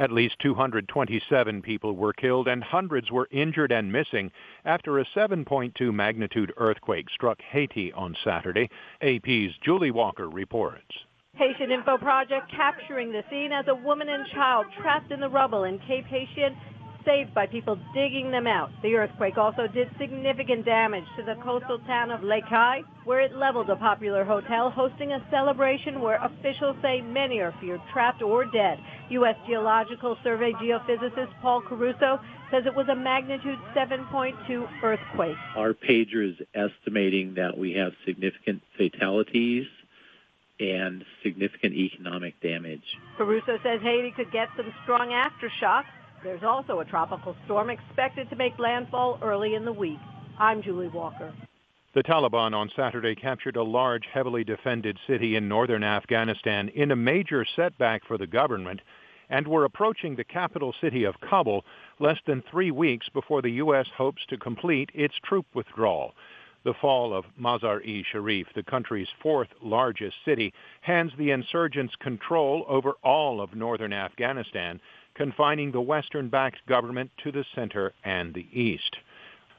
At least 227 people were killed and hundreds were injured and missing after a 7.2 magnitude earthquake struck Haiti on Saturday. AP's Julie Walker reports. Haitian Info Project capturing the scene as a woman and child trapped in the rubble in Cape Haitian, saved by people digging them out. The earthquake also did significant damage to the coastal town of Les Cayes, where it leveled a popular hotel, hosting a celebration where officials say many are feared trapped or dead. U.S. Geological Survey geophysicist Paul Caruso says it was a magnitude 7.2 earthquake. Our pager is estimating that we have significant fatalities and significant economic damage. Caruso says Haiti could get some strong aftershocks. There's also a tropical storm expected to make landfall early in the week. I'm Julie Walker. The Taliban on Saturday captured a large, heavily defended city in northern Afghanistan in a major setback for the government, and were approaching the capital city of Kabul less than 3 weeks before the U.S. hopes to complete its troop withdrawal. The fall of Mazar-e-Sharif, the country's fourth largest city, hands the insurgents control over all of northern Afghanistan, confining the Western-backed government to the center and the east.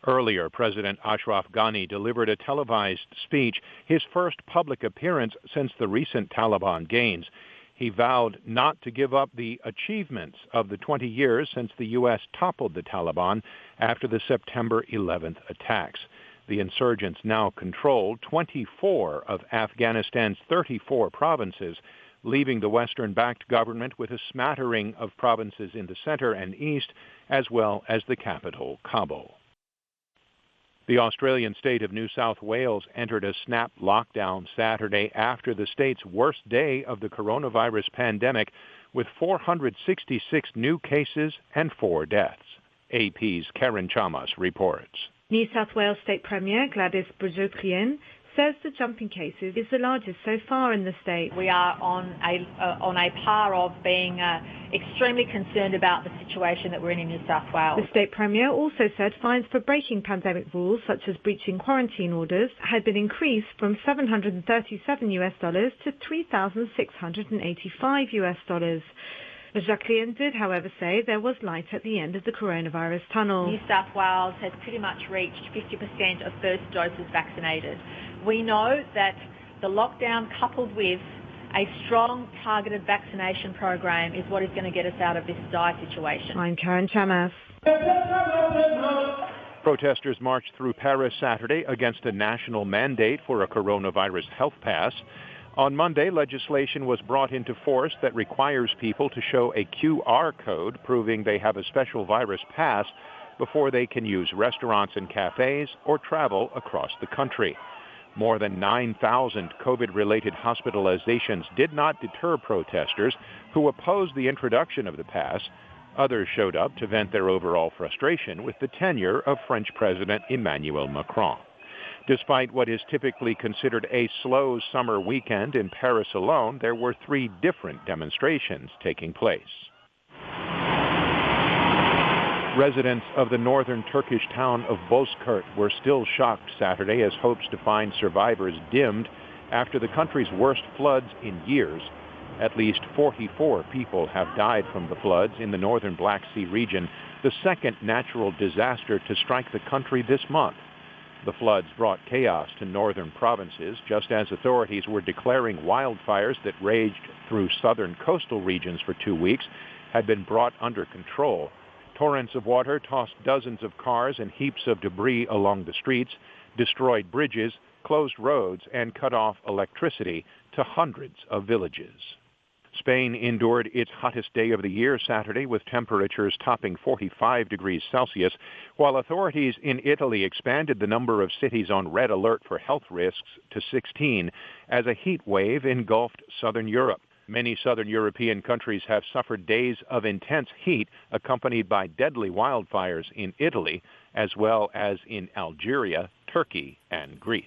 Earlier, President Ashraf Ghani delivered a televised speech, his first public appearance since the recent Taliban gains. He vowed not to give up the achievements of the 20 years since the U.S. toppled the Taliban after the September 11th attacks. The insurgents now control 24 of Afghanistan's 34 provinces, leaving the Western-backed government with a smattering of provinces in the center and east, as well as the capital, Kabul. The Australian state of New South Wales entered a snap lockdown Saturday after the state's worst day of the coronavirus pandemic, with 466 new cases and 4 deaths. AP's Karen Chamas reports. New South Wales State Premier Gladys Berejiklian says the jump in cases is the largest so far in the state. We are on a par of being extremely concerned about the situation that we're in New South Wales. The state premier also said fines for breaking pandemic rules, such as breaching quarantine orders, had been increased from $737 to $3,685. Berejiklian did, however, say there was light at the end of the coronavirus tunnel. New South Wales has pretty much reached 50% of first doses vaccinated. We know that the lockdown coupled with a strong targeted vaccination program is what is going to get us out of this dire situation. I'm Karen Chamas. Protesters marched through Paris Saturday against a national mandate for a coronavirus health pass. On Monday, legislation was brought into force that requires people to show a QR code proving they have a special virus pass before they can use restaurants and cafes or travel across the country. More than 9,000 COVID-related hospitalizations did not deter protesters who opposed the introduction of the pass. Others showed up to vent their overall frustration with the tenure of French President Emmanuel Macron. Despite what is typically considered a slow summer weekend in Paris alone, there were 3 different demonstrations taking place. Residents of the northern Turkish town of Bozkurt were still shocked Saturday as hopes to find survivors dimmed after the country's worst floods in years. At least 44 people have died from the floods in the northern Black Sea region, the second natural disaster to strike the country this month. The floods brought chaos to northern provinces, just as authorities were declaring wildfires that raged through southern coastal regions for 2 weeks had been brought under control. Torrents of water tossed dozens of cars and heaps of debris along the streets, destroyed bridges, closed roads, and cut off electricity to hundreds of villages. Spain endured its hottest day of the year Saturday with temperatures topping 45 degrees Celsius, while authorities in Italy expanded the number of cities on red alert for health risks to 16 as a heat wave engulfed southern Europe. Many southern European countries have suffered days of intense heat accompanied by deadly wildfires in Italy, as well as in Algeria, Turkey, and Greece.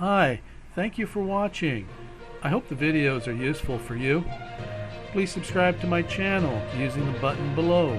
Hi, thank you for watching. I hope the videos are useful for you. Please subscribe to my channel using the button below.